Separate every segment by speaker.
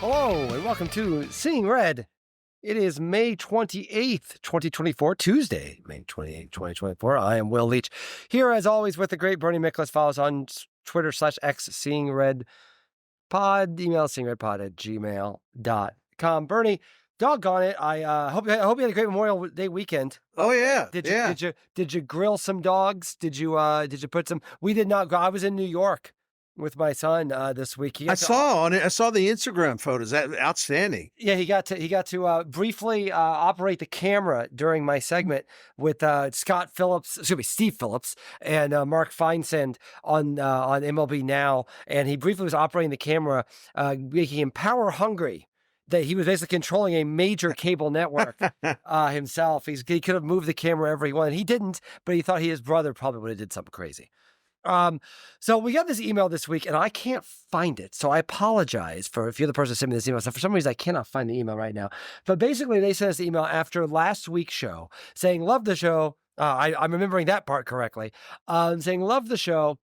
Speaker 1: Hello and welcome to Seeing Red. It is May 28th, 2024, Tuesday, May 28th, 2024. I am Will Leitch, here as always with the great Bernie Miklasz. Follow us on Twitter/X, Seeing Red Pod, email seeingredpod@gmail.com. Bernie, doggone it, I hope you had a great Memorial Day weekend.
Speaker 2: Oh yeah,
Speaker 1: Did you grill some dogs? Did you put some? We did not go. I was in New York with my son this week.
Speaker 2: I saw the Instagram photos. That outstanding.
Speaker 1: Yeah, he got to briefly operate the camera during my segment with Steve Phillips, and Mark Feinsand on MLB Now, and he briefly was operating the camera, making him power hungry. That he was basically controlling a major cable network himself. He could have moved the camera wherever he wanted. He didn't, but he thought his brother probably would have did something crazy. So we got this email this week and I can't find it. So I apologize if you're the person sending me this email. So for some reason, I cannot find the email right now. But basically, they sent us the email after last week's show saying, love the show. I'm remembering that part correctly. Saying, love the show.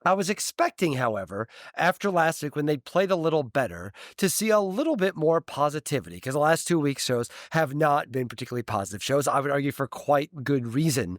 Speaker 1: I was expecting, however, after last week when they played a little better, to see a little bit more positivity, because the last 2 weeks' shows have not been particularly positive shows. I would argue for quite good reason,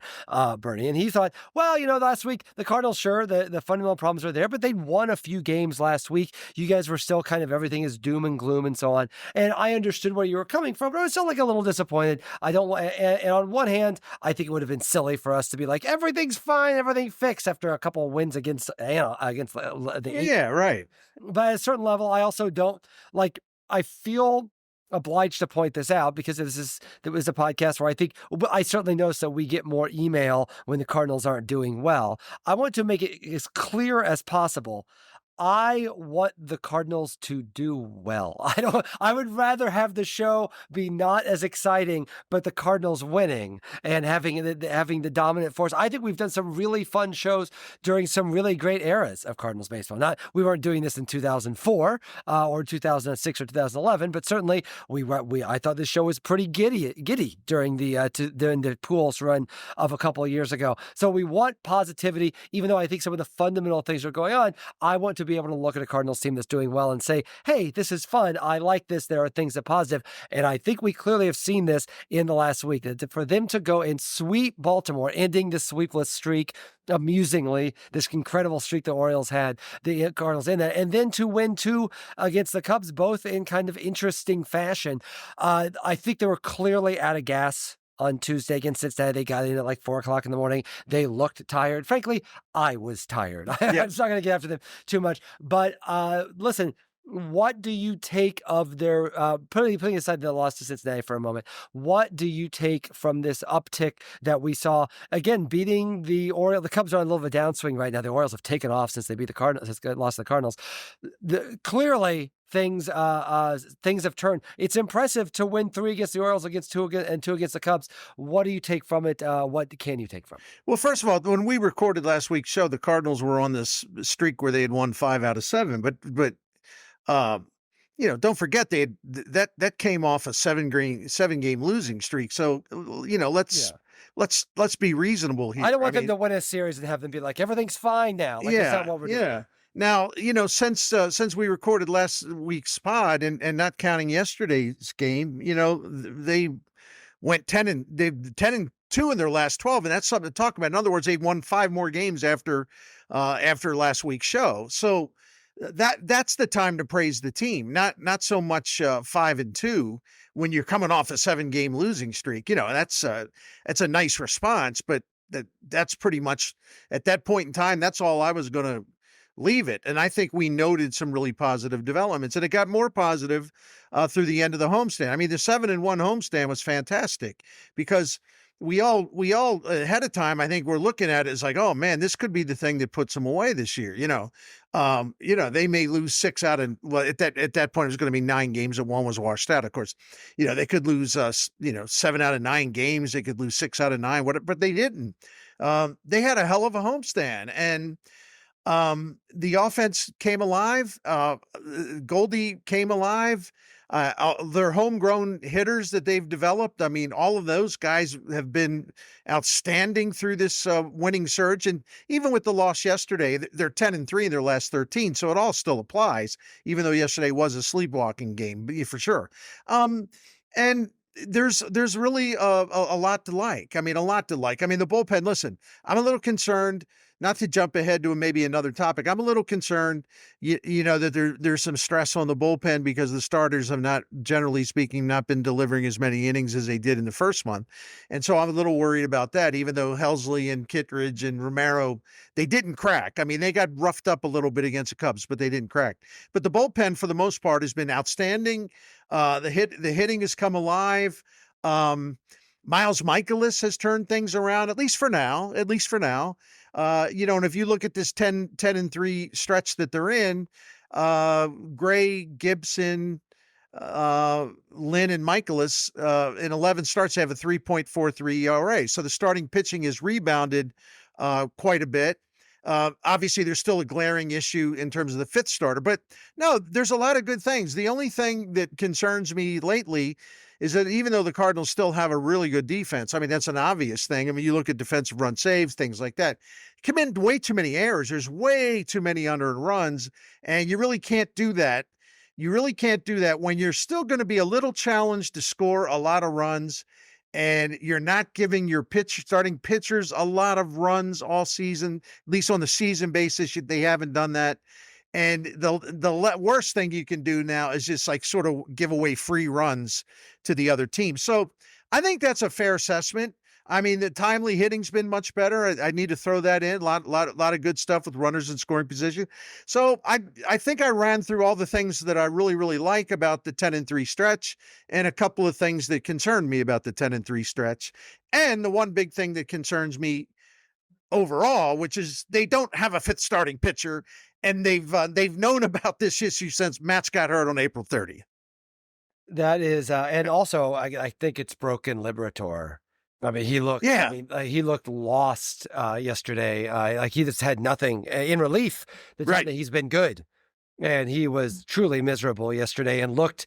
Speaker 1: Bernie. And he thought, well, last week, the Cardinals, sure, the fundamental problems are there, but they won a few games last week. You guys were still kind of everything is doom and gloom and so on. And I understood where you were coming from, but I was still like a little disappointed. And on one hand, I think it would have been silly for us to be like, everything's fine, everything fixed after a couple of wins against the
Speaker 2: Yeah, right.
Speaker 1: But at a certain level, I also don't I feel obliged to point this out because there was a podcast where I certainly notice that we get more email when the Cardinals aren't doing well. I want to make it as clear as possible. I want the Cardinals to do well. I would rather have the show be not as exciting, but the Cardinals winning and having the dominant force. I think we've done some really fun shows during some really great eras of Cardinals baseball. We weren't doing this in 2004 or 2006 or 2011, but certainly I thought this show was pretty giddy during the Pujols run of a couple of years ago. So we want positivity, even though I think some of the fundamental things are going on. I want to be able to look at a Cardinals team that's doing well and say, hey, this is fun. I like this. There are things that are positive. And I think we clearly have seen this in the last week. For them to go and sweep Baltimore, ending the sweepless streak, amusingly, this incredible streak the Orioles had, the Cardinals in that, and then to win 2 against the Cubs, both in kind of interesting fashion. I think they were clearly out of gas on Tuesday against Cincinnati. They got in at like 4:00 in the morning. They looked tired. Frankly, I was tired. I'm just not going to get after them too much. But listen, what do you take of their putting aside the loss to Cincinnati for a moment? What do you take from this uptick that we saw again beating the Orioles? The Cubs are on a little bit of a downswing right now. The Orioles have taken off since they beat the Cardinals, since they lost to the Cardinals. Clearly, things have turned. It's impressive to win 3 against the Orioles, against 2 against the Cubs. What do you take from it? What can you take from it?
Speaker 2: Well, first of all, when we recorded last week's show, the Cardinals were on this streak where they had won 5 out of 7, but don't forget that came off a 7-game losing streak. So, let's be reasonable here.
Speaker 1: I don't want them to win a series and have them be like, everything's fine now. That's not what we're doing.
Speaker 2: Now, since we recorded last week's pod and not counting yesterday's game, they went 10-2 in their last 12, and that's something to talk about. In other words, they've won 5 more games after last week's show. So that's the time to praise the team, not so much 5-2 when you're coming off a 7-game losing streak. That's a nice response, but that's pretty much at that point in time. That's all I was going to leave it. And I think we noted some really positive developments, and it got more positive through the end of the homestand. I mean, the 7-1 homestand was fantastic because we all ahead of time, I think we're looking at it as like, oh man, this could be the thing that puts them away this year. They may lose 6 out of, well, at that point, it was going to be 9 games and 1 was washed out. Of course, they could lose, 7 out of 9 games. They could lose 6 out of 9, but they didn't. They had a hell of a homestand. And, The offense came alive. Goldie came alive. Their homegrown hitters that they've developed. I mean, all of those guys have been outstanding through this winning surge. And even with the loss yesterday, they're 10-3 in their last 13. So it all still applies, even though yesterday was a sleepwalking game, for sure. And there's really a lot to like. I mean, a lot to like. I mean, the bullpen. Listen, I'm a little concerned. Not to jump ahead to maybe another topic, I'm a little concerned, that there's some stress on the bullpen because the starters have not, generally speaking, not been delivering as many innings as they did in the first month. And so I'm a little worried about that, even though Helsley and Kittredge and Romero, they didn't crack. I mean, they got roughed up a little bit against the Cubs, but they didn't crack. But the bullpen, for the most part, has been outstanding. The hitting has come alive. Miles Michaelis has turned things around, at least for now. And if you look at this 10-3 stretch that they're in, Gray, Gibson, Lynn, and Michaelis, in 11 starts have a 3.43 ERA. So the starting pitching has rebounded quite a bit. Obviously, there's still a glaring issue in terms of the fifth starter, but no, there's a lot of good things. The only thing that concerns me lately is that even though the Cardinals still have a really good defense, I mean, that's an obvious thing. I mean, you look at defensive run saves, things like that, commit way too many errors. There's way too many unearned runs, and you really can't do that. You really can't do that when you're still going to be a little challenged to score a lot of runs, and you're not giving your starting pitchers a lot of runs all season, at least on the season basis. They haven't done that. And the worst thing you can do now is just like sort of give away free runs to the other team. So I think that's a fair assessment. I mean, the timely hitting's been much better. I need to throw that in. A lot of good stuff with runners in scoring position. So I think I ran through all the things that I really, really like about the 10-3 stretch, and a couple of things that concern me about the 10-3 stretch. And the one big thing that concerns me overall, which is they don't have a fifth starting pitcher, and they've known about this issue since Matt's got hurt on April 30th.
Speaker 1: That is, and also I think it's broken Liberator. I mean,
Speaker 2: Yeah,
Speaker 1: he looked lost yesterday. Like he just had nothing in relief. The time
Speaker 2: right.
Speaker 1: that he's been good, and he was truly miserable yesterday and looked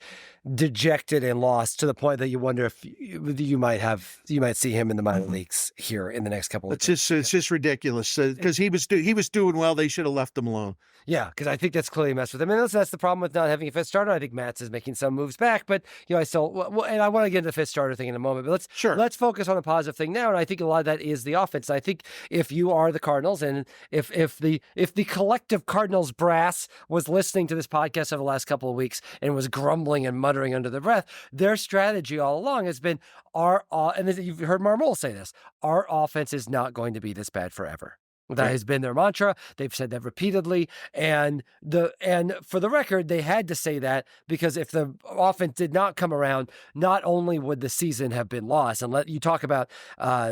Speaker 1: dejected and lost to the point that you wonder if you might see him in the minor leagues here in the next couple of days.
Speaker 2: It's just ridiculous because he was doing well. They should have left him alone.
Speaker 1: Yeah, because I think that's clearly messed with him. And listen, that's the problem with not having a fifth starter. I think Matz is making some moves back, but I still, and I want to get into the fifth starter thing in a moment, but let's focus on the positive thing now. And I think a lot of that is the offense. I think if you are the Cardinals, and if the collective Cardinals brass was listening to this podcast over the last couple of weeks and was grumbling and muttering under their breath, their strategy all along has been and you've heard Marmol say this, our offense is not going to be this bad forever. That has been their mantra. They've said that repeatedly. And for the record, they had to say that because if the offense did not come around, not only would the season have been lost, and you talk about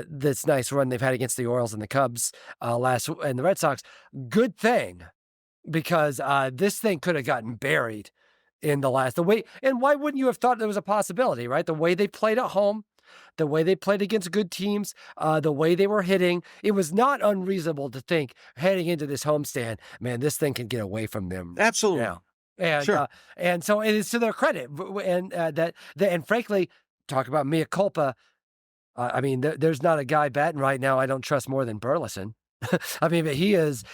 Speaker 1: this nice run they've had against the Orioles and the Cubs and the Red Sox, good thing, because this thing could have gotten buried in the way. And why wouldn't you have thought there was a possibility, right? The way they played at home, the way they played against good teams, the way they were hitting, it was not unreasonable to think heading into this homestand, man, this thing can get away from them.
Speaker 2: Absolutely.
Speaker 1: Now. And,
Speaker 2: sure.
Speaker 1: And so it is to their credit. And and frankly, talk about mea culpa. I mean, there's not a guy batting right now I don't trust more than Burleson. I mean, but he is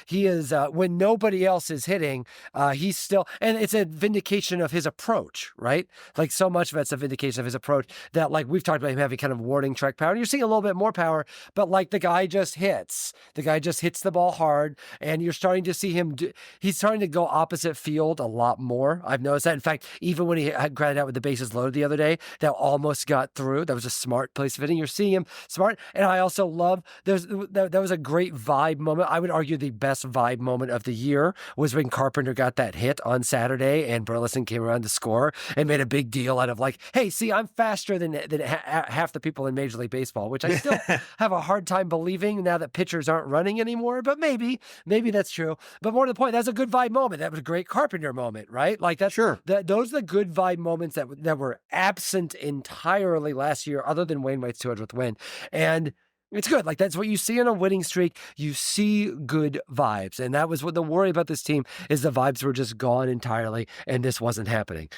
Speaker 1: when nobody else is hitting, he's still, and it's a vindication of his approach, right? Like so much of it's a vindication of his approach that, like, we've talked about him having kind of warning track power, and you're seeing a little bit more power, but like the guy just hits the ball hard, and you're starting to see him he's starting to go opposite field a lot more. I've noticed that. In fact, even when he had grounded out with the bases loaded the other day, that almost got through. That was a smart place of hitting. You're seeing him smart. And I also love, that was a great vibe moment. I would argue the best vibe moment of the year was when Carpenter got that hit on Saturday and Burleson came around to score and made a big deal out of, like, hey, see, I'm faster than half the people in Major League Baseball, which I still have a hard time believing now that pitchers aren't running anymore, but maybe that's true. But more to the point, that's a good vibe moment. That was a great Carpenter moment, right? Like, that's
Speaker 2: sure.
Speaker 1: Those are the good vibe moments that were absent entirely last year, other than Wainwright's 200th win. And It's good. Like that's what you see in a winning streak. You see good vibes. And that was what the worry about this team is the vibes were just gone entirely and this wasn't happening.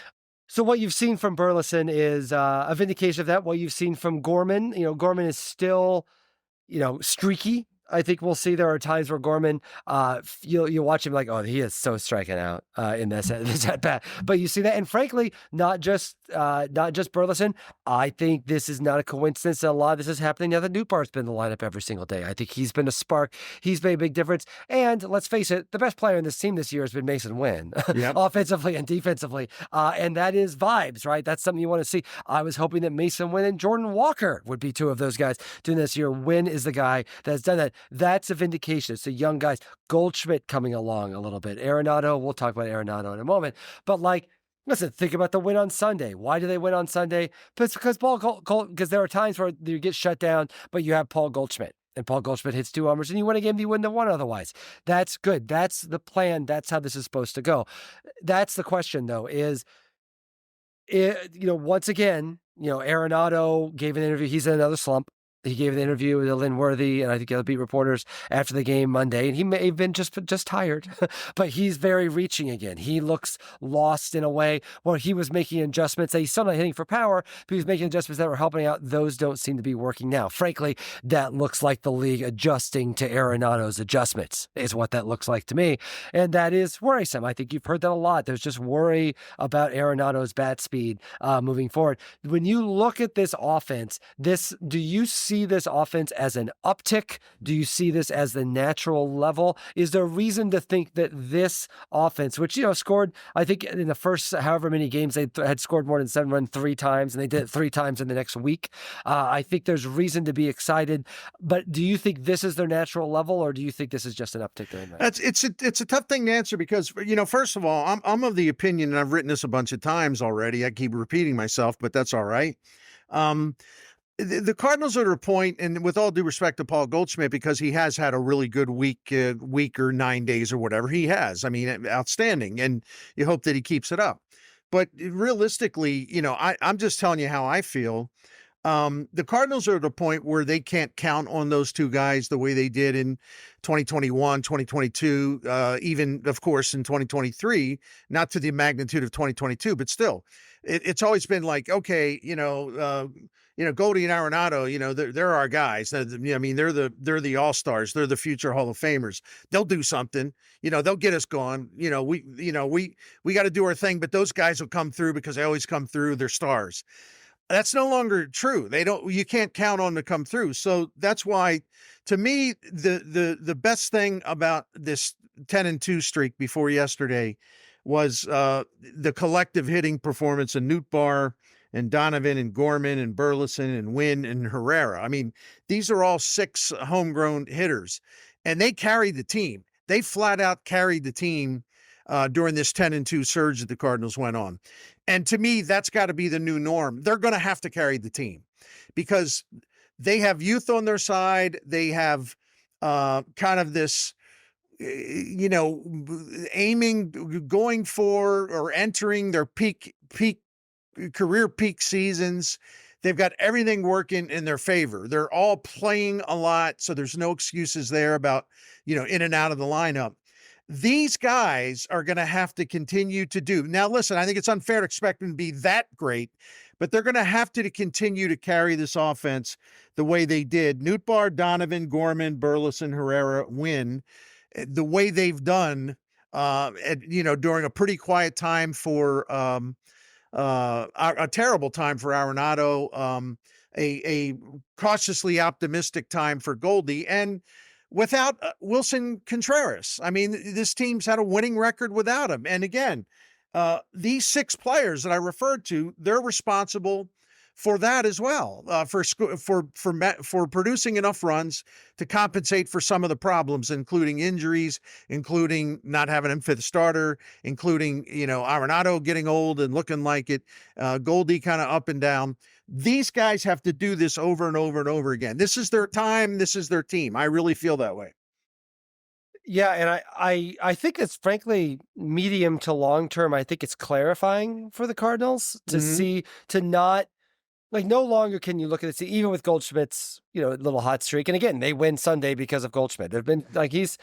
Speaker 1: So what you've seen from Burleson is a vindication of that. What you've seen from Gorman, Gorman is still streaky. I think we'll see there are times where Gorman, you'll watch him like, oh, he is so striking out in this this at bat. But you see that, and frankly, not just Burleson. I think this is not a coincidence that a lot of this is happening now that Newbar's been in the lineup every single day. I think he's been a spark. He's made a big difference. And let's face it, the best player in this team this year has been Mason Wynn,
Speaker 2: Yep.
Speaker 1: offensively and defensively, and that is vibes, right? That's something you want to see. I was hoping that Mason Wynn and Jordan Walker would be two of those guys doing this year. Wynn is the guy that's done that. That's a vindication. It's the young guys. Goldschmidt coming along a little bit. Arenado, we'll talk about Arenado in a moment. But listen, think about the win on Sunday. Why do they win on Sunday? Because because there are times where you get shut down, but you have Paul Goldschmidt. And Paul Goldschmidt hits two homers, and you win a game you wouldn't have won otherwise. That's good. That's the plan. That's how this is supposed to go. That's the question, though, is once again, Arenado gave an interview. He's in another slump. He gave an interview with Lynn Worthy and I think other beat reporters after the game Monday, and he may have been just tired, but he's very reaching again. He looks lost in a way where he was making adjustments that he's still not hitting for power, but he was making adjustments that were helping out. Those don't seem to be working now. Frankly, that looks like the league adjusting to Arenado's adjustments is what that looks like to me, and that is worrisome. I think you've heard that a lot. There's just worry about Arenado's bat speed moving forward. When you look at this offense, do you see this offense as an uptick? Do you see this as the natural level? Is there reason to think that this offense, which, scored, I think in the first however many games they had scored more than 7 runs 3 times, and they did it 3 times in the next week. I think there's reason to be excited, but do you think this is their natural level, or do you think this is just an uptick during that?
Speaker 2: It's a tough thing to answer because first of all, I'm of the opinion, and I've written this a bunch of times already. I keep repeating myself, but that's all right. Um, the Cardinals are at a point, and with all due respect to Paul Goldschmidt, because he has had a really good week or 9 days or whatever he has. I mean, outstanding, and you hope that he keeps it up. But realistically, I'm just telling you how I feel. The Cardinals are at a point where they can't count on those two guys the way they did in 2021, 2022, even, of course, in 2023, not to the magnitude of 2022, but still, it's always been like, okay, Goldie and Arenado, they're our guys. I mean, they're the all-stars. They're the future Hall of Famers. They'll do something, they'll get us going. We got to do our thing, but those guys will come through because they always come through. They're stars. That's no longer true. You can't count on them to come through. So that's why, to me, the best thing about this 10-2 streak before yesterday was the collective hitting performance of Nootbaar and Donovan and Gorman and Burleson and Wynn and Herrera. I mean, these are all 6 homegrown hitters, and they carried the team. They flat out carried the team during this 10-2 surge that the Cardinals went on. And to me, that's got to be the new norm. They're going to have to carry the team because they have youth on their side. They have kind of this, aiming, going for or entering their career peak seasons. They've got everything working in their favor. They're all playing a lot, so there's no excuses there about, in and out of the lineup. These guys are going to have to continue to do. Now, listen, I think it's unfair to expect them to be that great, but they're going to have to continue to carry this offense the way they did. Nootbaar, Donovan, Gorman, Burleson, Herrera, Wynn, the way they've done, during a pretty quiet time for a terrible time for Arenado, a cautiously optimistic time for Goldie, and without Wilson Contreras. I mean, this team's had a winning record without him. And again, these 6 players that I referred to, they're responsible for that as well, for producing enough runs to compensate for some of the problems, including injuries, including not having him 5th starter, including, Arenado getting old and looking like it, Goldie kind of up and down. These guys have to do this over and over and over again. This is their time. This is their team. I really feel that way.
Speaker 1: Yeah, and I think it's frankly medium to long term. I think it's clarifying for the Cardinals to
Speaker 2: Mhm.
Speaker 1: see to not Like, no longer can you look at it, see, even with Goldschmidt's, little hot streak, and again, they win Sunday because of Goldschmidt. There've been like it's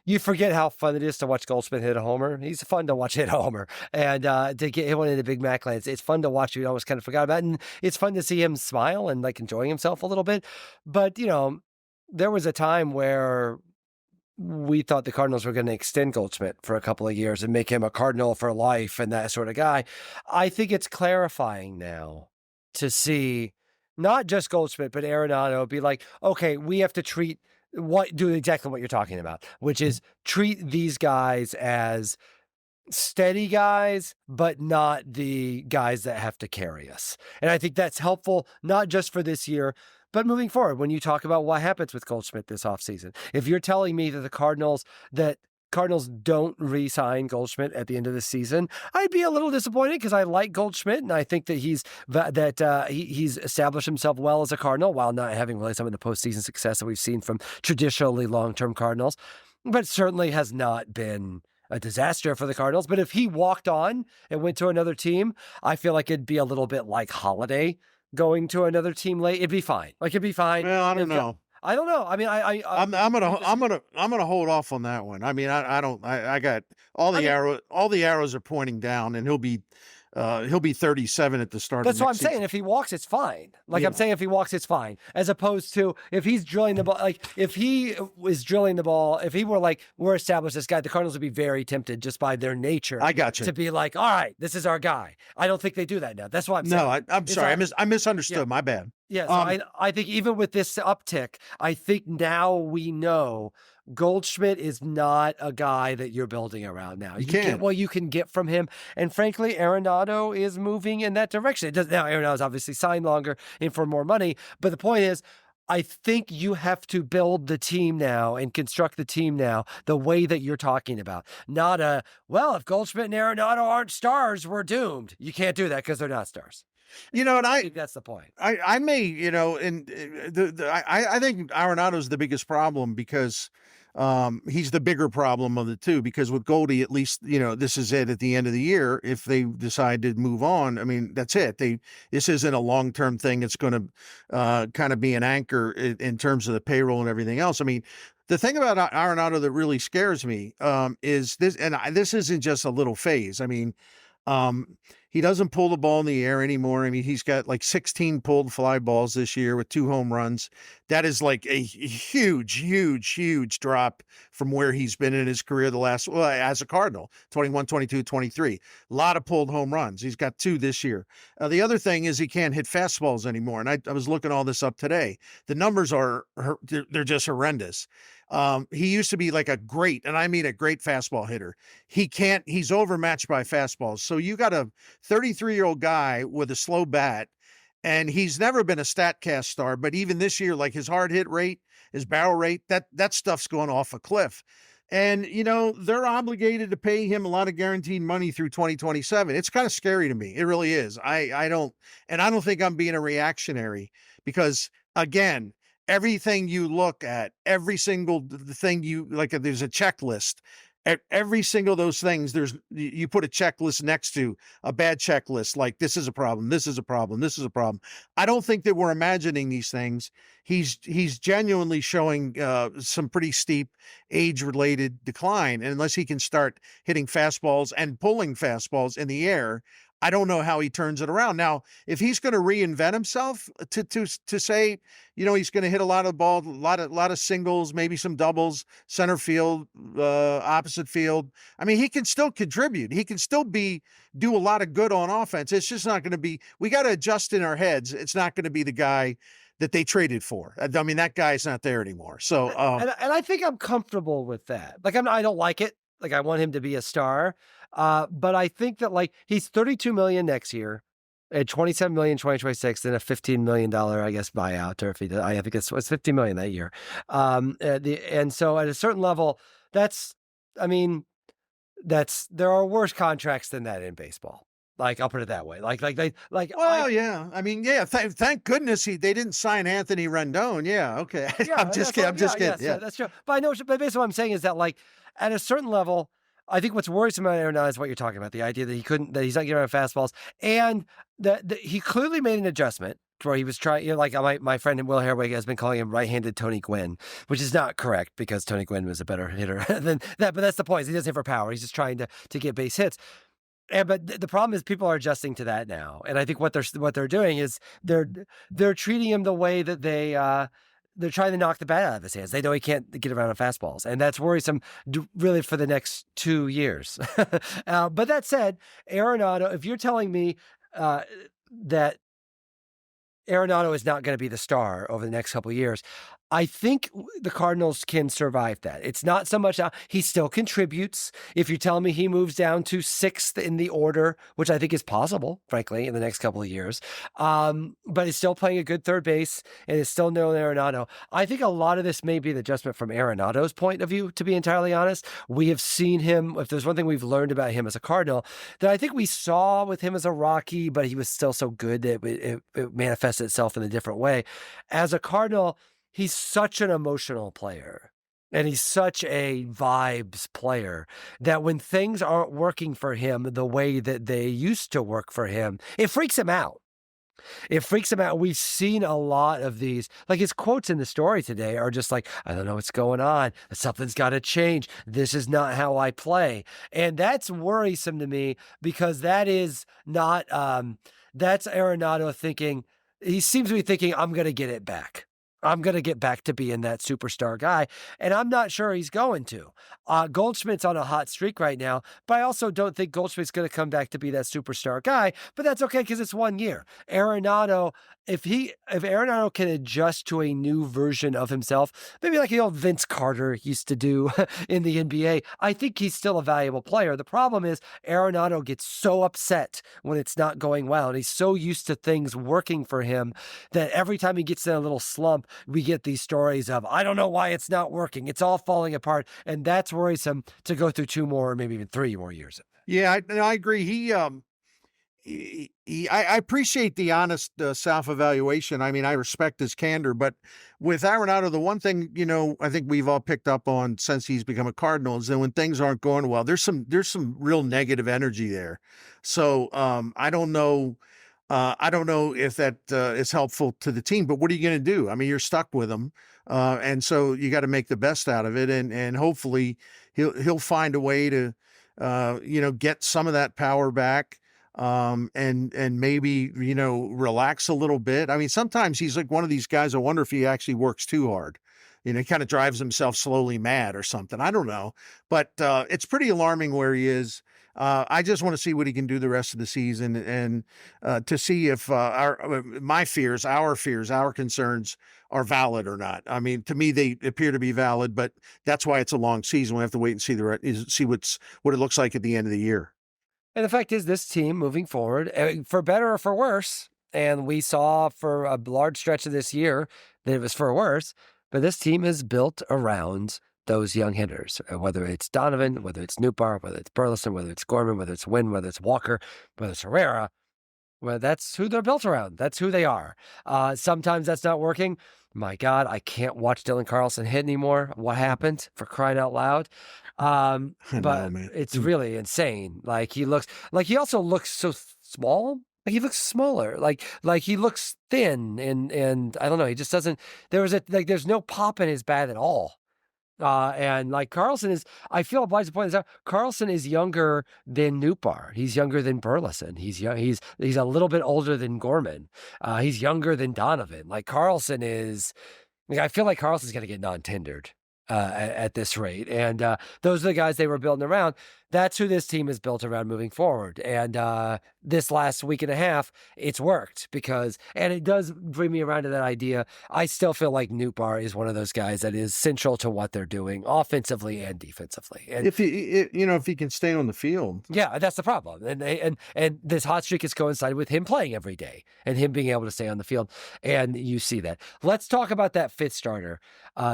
Speaker 1: you forget how fun it is to watch Goldschmidt hit a homer. He's fun to watch hit a homer, and to get hit one in the Big Mac lands, it's fun to watch. You always kind of forgot about it, and it's fun to see him smile and like enjoying himself a little bit. But there was a time where we thought the Cardinals were going to extend Goldschmidt for a couple of years and make him a Cardinal for life and that sort of guy. I think it's clarifying now to see not just Goldschmidt, but Arenado be like, okay, we have to do exactly what you're talking about, which is treat these guys as steady guys, but not the guys that have to carry us. And I think that's helpful, not just for this year, but moving forward, when you talk about what happens with Goldschmidt this offseason. If you're telling me that Cardinals don't re-sign Goldschmidt at the end of the season, I'd be a little disappointed because I like Goldschmidt and I think that he's established himself well as a Cardinal while not having really some of the postseason success that we've seen from traditionally long-term Cardinals, but certainly has not been a disaster for the Cardinals. But if he walked on and went to another team, I feel like it'd be a little bit like Holiday going to another team late. It'd be fine. Like it'd be fine.
Speaker 2: Well, I don't know.
Speaker 1: I don't know. I mean,
Speaker 2: I'm gonna hold off on that one. I mean, I don't. I got all the arrows are pointing down, and he'll be 37 at the start.
Speaker 1: That's
Speaker 2: of
Speaker 1: what
Speaker 2: next
Speaker 1: I'm saying.
Speaker 2: season.
Speaker 1: If he walks, it's fine. Like
Speaker 2: Yeah.
Speaker 1: I'm saying, if he walks, it's fine. As opposed to if he's drilling the ball, like if he was drilling the ball, if he were like, we're established this guy, the Cardinals would be very tempted just by their nature.
Speaker 2: I got you.
Speaker 1: To be like, all right, this is our guy. I don't think they do that now. That's what I'm saying.
Speaker 2: No, I'm sorry. I misunderstood.
Speaker 1: Yeah.
Speaker 2: My bad.
Speaker 1: Yeah, so I think even with this uptick, I think now we know Goldschmidt is not a guy that you're building around now. You
Speaker 2: can't.
Speaker 1: get what you can get from him, and frankly, Arenado is moving in that direction. It does now. Arenado's obviously signed longer and for more money, but the point is, I think you have to build the team now and construct the team now the way that you're talking about. Not if Goldschmidt and Arenado aren't stars, we're doomed. You can't do that because they're not stars.
Speaker 2: And
Speaker 1: I think that's the point.
Speaker 2: I may, and I think Arenado's the biggest problem because he's the bigger problem of the two, because with Goldie, at least, this is it at the end of the year. If they decide to move on, I mean, that's it. This isn't a long-term thing. It's going to kind of be an anchor in terms of the payroll and everything else. I mean, the thing about Arenado that really scares me is this, and this isn't just a little phase. I mean, he doesn't pull the ball in the air anymore. I mean, he's got like 16 pulled fly balls this year with 2 home runs. That is like a huge, huge, huge drop from where he's been in his career as a Cardinal, 21, 22, 23. A lot of pulled home runs. He's got 2 this year. The other thing is he can't hit fastballs anymore. And I was looking all this up today. The numbers they're just horrendous. He used to be like a great fastball hitter. He's overmatched by fastballs. So you got a 33-year-old guy with a slow bat, and he's never been a StatCast star, but even this year, like his hard hit rate, his barrel rate, that stuff's going off a cliff. And, they're obligated to pay him a lot of guaranteed money through 2027. It's kind of scary to me. It really is. I don't think I'm being a reactionary because, again, everything you look at, every single thing there's a checklist. Every single of those things, you put a checklist next to a bad checklist, like this is a problem, this is a problem, this is a problem. I don't think that we're imagining these things. He's genuinely showing some pretty steep age-related decline, and unless he can start hitting fastballs and pulling fastballs in the air, I don't know how he turns it around. Now, if he's going to reinvent himself to say, he's going to hit a lot of balls, a lot of singles, maybe some doubles, center field, opposite field. I mean, he can still contribute. He can still do a lot of good on offense. It's just not going to be. We got to adjust in our heads. It's not going to be the guy that they traded for. I mean, that guy's not there anymore. So,
Speaker 1: and I think I'm comfortable with that. Like, I don't like it. Like, I want him to be a star. But I think that he's $32 million next year, at $27 million 2026, and a $15 million, I guess, buyout. Or if he does, I think it's $50 million that year. And so at a certain level, there are worse contracts than that in baseball. Like, I'll put it that way.
Speaker 2: Yeah. I mean, yeah. Thank goodness they didn't sign Anthony Rendon. Yeah. Okay.
Speaker 1: Yeah,
Speaker 2: I'm just kidding.
Speaker 1: Yes, yeah, that's true. But I know, but basically what I'm saying is that at a certain level, I think what's worrisome about Arenado is what you're talking about, the idea that he's not getting around fastballs, and that he clearly made an adjustment to where he was trying, like my friend Will Herwig has been calling him right-handed Tony Gwynn, which is not correct because Tony Gwynn was a better hitter than that. But that's the point. Is he doesn't hit for power. He's just trying to get base hits. And but the problem is people are adjusting to that now, and I think what they're doing is they're treating him the way that they're trying to knock the bat out of his hands. They know he can't get around on fastballs, and that's worrisome, really, for the next 2 years. But that said, Arenado, if you're telling me uh, that Arenado is not going to be the star over the next couple of years, I think the Cardinals can survive that. It's not so much he still contributes. If you tell me he moves down to sixth in the order, which I think is possible, frankly, in the next couple of years, but he's still playing a good third base and is still no Arenado. I think a lot of this may be the adjustment from Arenado's point of view, to be entirely honest. We have seen him, if there's one thing we've learned about him as a Cardinal, that I think we saw with him as a Rocky, but he was still so good that it manifested itself in a different way. As a Cardinal, he's such an emotional player and he's such a vibes player that when things aren't working for him the way that they used to work for him, it freaks him out. It freaks him out. We've seen a lot of these. Like his quotes in the story today are just like, I don't know what's going on. Something's got to change. This is not how I play. And that's worrisome to me because that is not, that's Arenado thinking, he seems to be thinking, I'm going to get it back. I'm going to get back to being that superstar guy. And I'm not sure he's going to. Goldschmidt's on a hot streak right now, but I also don't think Goldschmidt's going to come back to be that superstar guy. But that's okay because it's 1 year. Arenado, if Arenado can adjust to a new version of himself, maybe like the old Vince Carter used to do in the NBA, I think he's still a valuable player. The problem is Arenado gets so upset when it's not going well, and he's so used to things working for him that every time he gets in a little slump, we get these stories of, I don't know why it's not working. It's all falling apart. And that's worrisome to go through 2 more, maybe even 3 more years.
Speaker 2: Yeah, I agree. I appreciate the honest self-evaluation. I mean, I respect his candor, but with Arenado, the one thing, I think we've all picked up on since he's become a Cardinal is that when things aren't going well, there's some real negative energy there. So I don't know. I don't know if that is helpful to the team, but what are you going to do? I mean, you're stuck with him, and so you got to make the best out of it, and hopefully he'll find a way to get some of that power back, and maybe relax a little bit. I mean, sometimes he's like one of these guys. I wonder if he actually works too hard. He kind of drives himself slowly mad or something. I don't know, but it's pretty alarming where he is. I just want to see what he can do the rest of the season, and to see if our fears, our concerns are valid or not. I mean, to me, they appear to be valid, but that's why it's a long season. We have to wait and see what it looks like at the end of the year.
Speaker 1: And the fact is, this team moving forward, for better or for worse, and we saw for a large stretch of this year that it was for worse, but this team is built around those young hitters, whether it's Donovan, whether it's Nootbaar, whether it's Burleson, whether it's Gorman, whether it's Wynn, whether it's Walker, whether it's Herrera. Well, that's who they're built around. That's who they are. Sometimes that's not working. My God, I can't watch Dylan Carlson hit anymore. What happened, for crying out loud?
Speaker 2: I know,
Speaker 1: But
Speaker 2: man.
Speaker 1: it's really insane. He also looks so small. Like he looks smaller. Like he looks thin and I don't know. He just doesn't. There's no pop in his bat at all. And like Carlson is, I feel obliged to point this out. Carlson is younger than Nootbaar. He's younger than Burleson. He's young. He's a little bit older than Gorman. He's younger than Donovan. Like Carlson is. Like, I feel like Carlson's going to get non-tendered at this rate. And those are the guys they were building around. That's who this team is built around moving forward. And this last week and a half, it's worked and it does bring me around to that idea. I still feel like Nootbaar is one of those guys that is central to what they're doing offensively and defensively. And
Speaker 2: If he can stay on the field.
Speaker 1: yeah, that's the problem. And this hot streak has coincided with him playing every day and him being able to stay on the field. And you see that. Let's talk about that fifth starter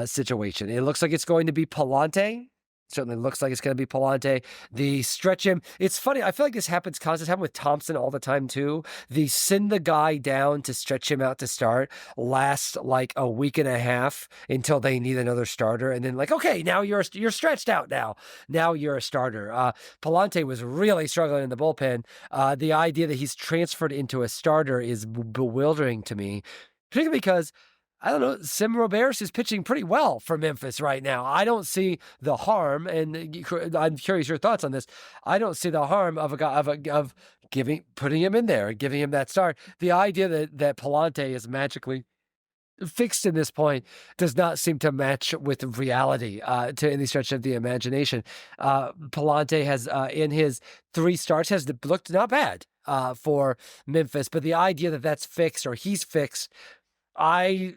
Speaker 1: situation. It looks like it's going to be Palante certainly looks like it's going to be Palante. The stretch him. It's funny. I feel like this happens constantly. It's happened with Thompson all the time too. The send the guy down to stretch him out to start last like a week and a half until they need another starter, and then like, okay, now you're stretched out now. Now you're a starter. Palante was really struggling in the bullpen. The idea that he's transferred into a starter is bewildering to me, particularly because I don't know. Sim Roberts is pitching pretty well for Memphis right now. I don't see the harm, and I'm curious your thoughts on this. I don't see the harm of a guy of putting him in there, giving him that start. The idea that Palante is magically fixed in this point does not seem to match with reality to any stretch of the imagination. Palante has in his 3 starts has looked not bad for Memphis, but the idea that that's fixed or he's fixed, I'm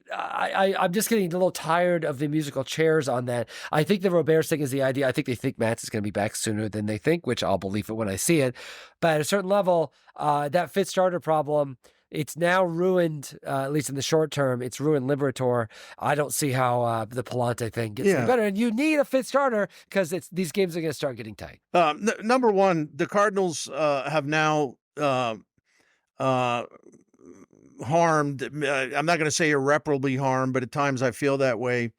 Speaker 1: just getting a little tired of the musical chairs on that. I think the Roberts thing is the idea. I think they think Matz is going to be back sooner than they think, which I'll believe it when I see it. But at a certain level, that fifth starter problem, it's now ruined, at least in the short term, it's ruined Liberator. I don't see how the Palante thing gets any better. And you need a fifth starter because these games are going to start getting tight.
Speaker 2: Number one, the Cardinals have now harmed. I'm not going to say irreparably harmed, but at times I feel that way.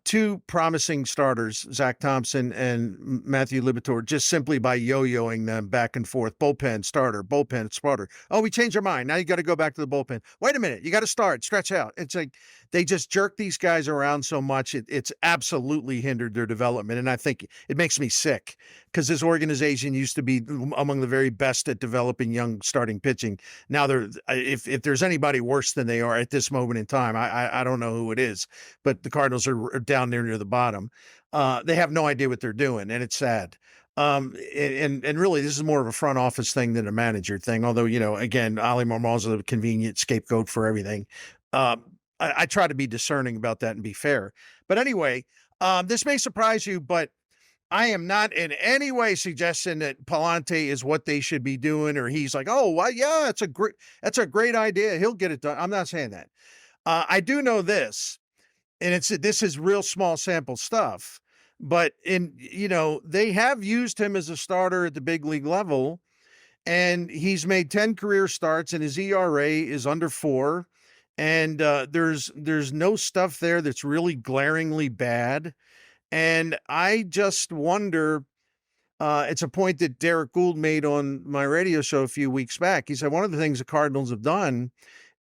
Speaker 2: 2 promising starters, Zach Thompson and Matthew Liberatore, just simply by yo-yoing them back and forth. Bullpen, starter. Oh, we changed our mind. Now you got to go back to the bullpen. Wait a minute. You got to start, stretch out. It's like they just jerk these guys around so much. It's absolutely hindered their development. And I think it makes me sick because this organization used to be among the very best at developing young starting pitching. Now if there's anybody worse than they are at this moment in time, I don't know who it is, but the Cardinals are down there near the bottom. They have no idea what they're doing, and it's sad. And really, this is more of a front office thing than a manager thing. Although, again, Ali Marmal's a convenient scapegoat for everything. I try to be discerning about that and be fair. But anyway, this may surprise you, but I am not in any way suggesting that Palante is what they should be doing, or he's like, oh, well, yeah, that's a great idea. He'll get it done. I'm not saying that. I do know this. And this is real small sample stuff, but they have used him as a starter at the big league level, and he's made 10 career starts, and his ERA is under 4. And there's no stuff there that's really glaringly bad. And I just wonder, it's a point that Derek Gould made on my radio show a few weeks back. He said one of the things the Cardinals have done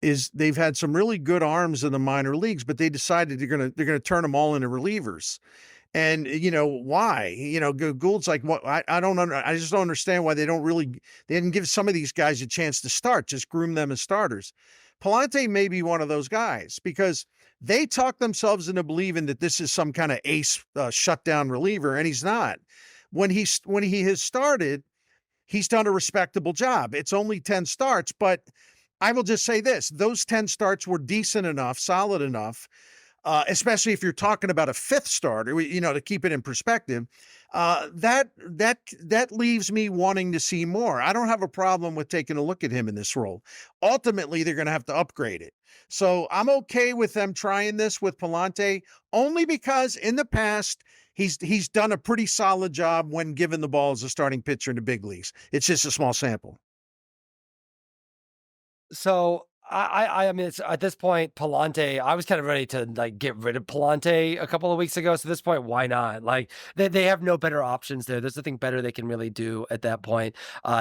Speaker 2: is they've had some really good arms in the minor leagues, but they decided they're gonna turn them all into relievers. And why? Gould's like, what? I don't I just don't understand why they didn't give some of these guys a chance to start, just groom them as starters. Palante may be one of those guys because they talk themselves into believing that this is some kind of ace shutdown reliever, and he's not. When he has started, he's done a respectable job. It's only 10 starts, but I will just say this, those 10 starts were decent enough, solid enough, especially if you're talking about a 5th starter, to keep it in perspective, that leaves me wanting to see more. I don't have a problem with taking a look at him in this role. Ultimately, they're going to have to upgrade it. So I'm okay with them trying this with Palante, only because in the past, he's done a pretty solid job when given the ball as a starting pitcher in the big leagues. It's just a small sample.
Speaker 1: So I mean, it's at this point, Palante, I was kind of ready to like get rid of Palante a couple of weeks ago. So at this point, why not? Like they have no better options there. There's nothing better they can really do at that point.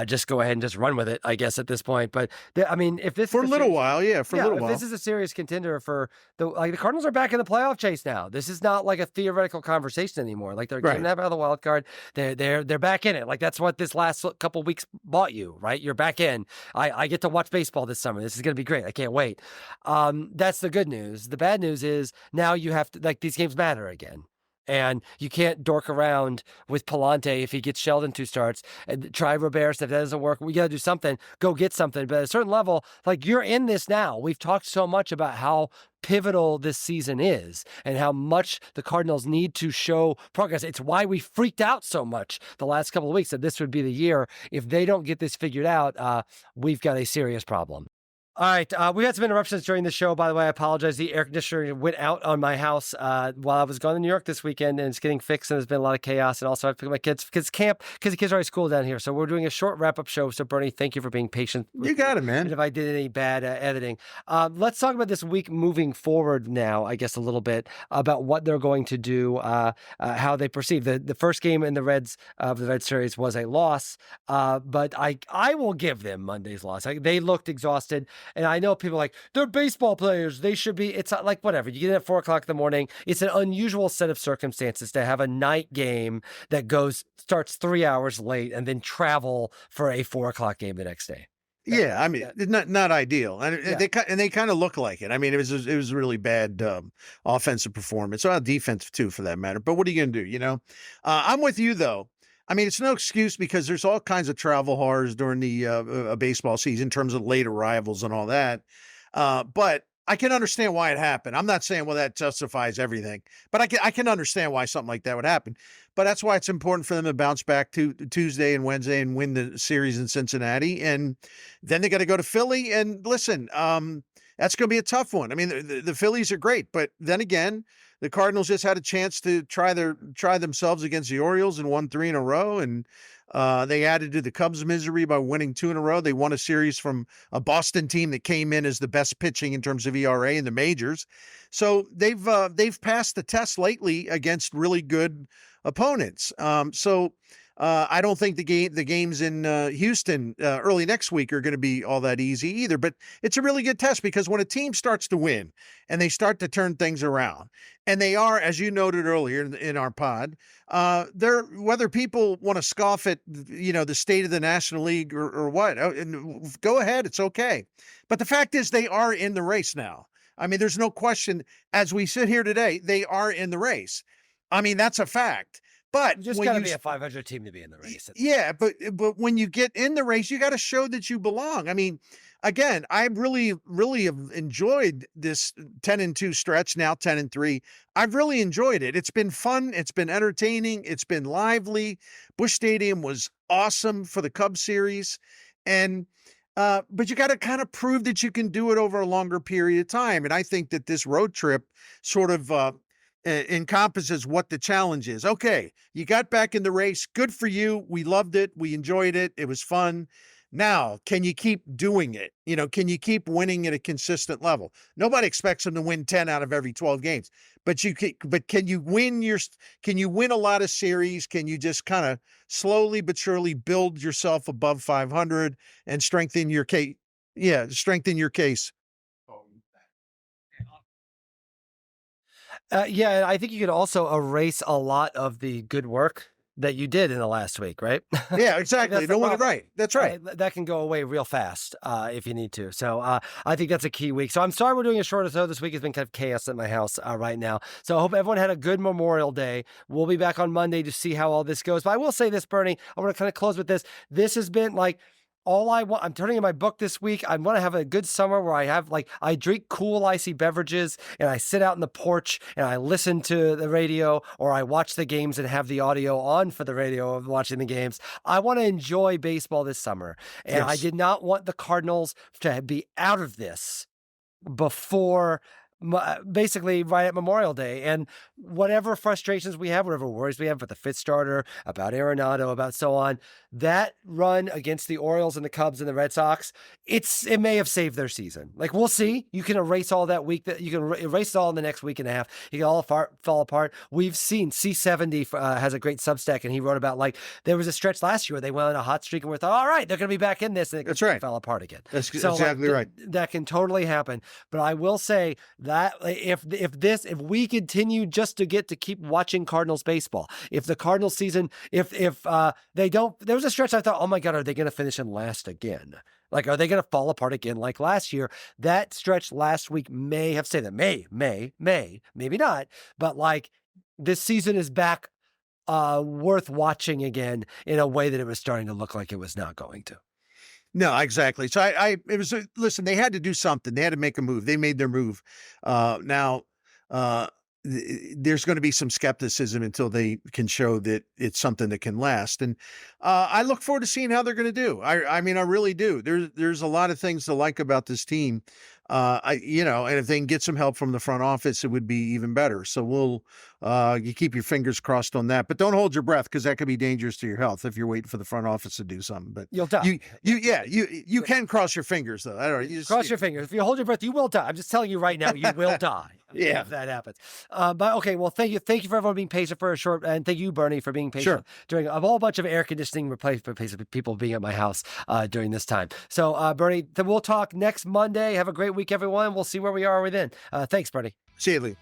Speaker 1: Just go ahead and just run with it, I guess, at this point. But I mean, if this
Speaker 2: for a little while,
Speaker 1: this is a serious contender for the Cardinals are back in the playoff chase now. This is not like a theoretical conversation anymore. Like they're getting out of the wild card. They're back in it. Like that's what this last couple weeks bought you, right? You're back in. I get to watch baseball this summer. This is going to be great. I can't wait. That's the good news. The bad news is now you have to, like, these games matter again. And you can't dork around with Palante if he gets shelled in 2 starts and try Roberts. If that doesn't work, we got to do something, go get something. But at a certain level, like you're in this now. We've talked so much about how pivotal this season is and how much the Cardinals need to show progress. It's why we freaked out so much the last couple of weeks that this would be the year. If they don't get this figured out, we've got a serious problem. All right. We had some interruptions during the show. By the way, I apologize. The air conditioner went out on my house while I was going to New York this weekend, and it's getting fixed. And there's been a lot of chaos. And also, I picked my kids camp because the kids are already school down here. So we're doing a short wrap up show. So Bernie, thank you for being patient
Speaker 2: You
Speaker 1: with me.
Speaker 2: got it,
Speaker 1: And
Speaker 2: man.
Speaker 1: if I did any bad editing, let's talk about this week moving forward now. I guess a little bit about what they're going to do, how they perceive the first game in the Reds of the Red series was a loss, but I will give them Monday's loss. They looked exhausted. And I know people are like, they're baseball players. They should be. It's not like whatever. You get in at 4 o'clock in the morning. It's an unusual set of circumstances to have a night game that starts 3 hours late and then travel for a 4 o'clock game the next day.
Speaker 2: Yeah, I mean,
Speaker 1: That-
Speaker 2: not ideal, and
Speaker 1: yeah.
Speaker 2: they kind of look like it. I mean, it was really bad offensive performance, well, defensive too, for that matter. But what are you going to do? I'm with you though. I mean, it's no excuse because there's all kinds of travel horrors during the baseball season in terms of late arrivals and all that. But I can understand why it happened. I'm not saying, well, that justifies everything, but I can understand why something like that would happen. But that's why it's important for them to bounce back to Tuesday and Wednesday and win the series in Cincinnati. And then they got to go to Philly. And listen, that's going to be a tough one. I mean, the Phillies are great, but then again, the Cardinals just had a chance to try themselves against the Orioles and won 3 in a row. And they added to the Cubs' misery by winning 2 in a row. They won a series from a Boston team that came in as the best pitching in terms of ERA in the majors. So they've passed the test lately against really good opponents. I don't think the games in Houston early next week are going to be all that easy either. But it's a really good test because when a team starts to win and they start to turn things around, and they are, as you noted earlier in our pod, they're whether people want to scoff at the state of the National League or what, and go ahead, it's okay. But the fact is, they are in the race now. I mean, there's no question. As we sit here today, they are in the race. I mean, that's a fact. But
Speaker 1: You just
Speaker 2: when
Speaker 1: got to
Speaker 2: you
Speaker 1: be a 500 team to be in the race.
Speaker 2: yeah, but when you get in the race, you got to show that you belong. I mean, again, I really have enjoyed this 10-2 stretch, now 10-3. I've really enjoyed it. It's been fun, it's been entertaining, it's been lively. Busch Stadium was awesome for the Cubs series. And but you got to kind of prove that you can do it over a longer period of time. And I think that this road trip sort of encompasses what the challenge is. Okay, you got back in the race. Good for you. We loved it. We enjoyed it. It was fun. Now, can you keep doing it? Can you keep winning at a consistent level? Nobody expects them to win 10 out of every 12 games, but can you win a lot of series? Can you just kind of slowly but surely build yourself above 500 and strengthen your case? Yeah, strengthen your case.
Speaker 1: Yeah, and I think you could also erase a lot of the good work that you did in the last week, right?
Speaker 2: Yeah, exactly.
Speaker 1: That's the
Speaker 2: No one
Speaker 1: problem.
Speaker 2: right. That's right.
Speaker 1: That can go away real fast if you need to. So I think that's a key week. So I'm sorry we're doing a shorter show. This week has been kind of chaos at my house right now. So I hope everyone had a good Memorial Day. We'll be back on Monday to see how all this goes. But I will say this, Bernie, I want to kind of close with this. This has been like all I want. I'm turning in my book this week. I want to have a good summer where I drink cool, icy beverages and I sit out in the porch and I listen to the radio or I watch the games and have the audio on for the radio of watching the games. I want to enjoy baseball this summer. And I
Speaker 2: Yes.
Speaker 1: did not want the Cardinals to be out of this before basically right at Memorial Day. And whatever frustrations we have, whatever worries we have about the fifth starter, about Arenado, about so on, that run against the Orioles and the Cubs and the Red Sox, it may have saved their season. Like, we'll see. You can erase all that week, that you can erase it all in the next week and a half. You can all fall apart. We've seen C70 has a great Substack, and he wrote about, like, there was a stretch last year where they went on a hot streak and we thought, all right, they're going to be back in this, and it
Speaker 2: That's right.
Speaker 1: fell apart again.
Speaker 2: That's
Speaker 1: So, like,
Speaker 2: exactly right.
Speaker 1: that can totally happen. But I will say that if we continue just to get to keep watching Cardinals baseball, if the Cardinals season, if they don't, there was a stretch I thought, oh my God, are they going to finish in last again? Like, are they going to fall apart again like last year? That stretch last week may have said that. Maybe not. But like, this season is back worth watching again in a way that it was starting to look like it was not going to.
Speaker 2: No, exactly. So it was, listen, they had to do something. They had to make a move. They made their move. Now, there's going to be some skepticism until they can show that it's something that can last. And I look forward to seeing how they're going to do. I mean, I really do. There's a lot of things to like about this team. And if they can get some help from the front office, it would be even better. So you keep your fingers crossed on that, but don't hold your breath, because that could be dangerous to your health if you're waiting for the front office to do something. But
Speaker 1: You'll die.
Speaker 2: you can cross your fingers though. I don't know.
Speaker 1: Cross your fingers. If you hold your breath, you will die. I'm just telling you right now, you will die.
Speaker 2: Yeah.
Speaker 1: If that happens. But okay, well, thank you for everyone being patient for a short, and thank you, Bernie, for being patient
Speaker 2: Sure.
Speaker 1: during a whole bunch of air conditioning replacement people being at my house during this time. So, Bernie, then we'll talk next Monday. Have a great week, everyone. We'll see where we are within. Thanks, Bernie.
Speaker 2: See you, Lee.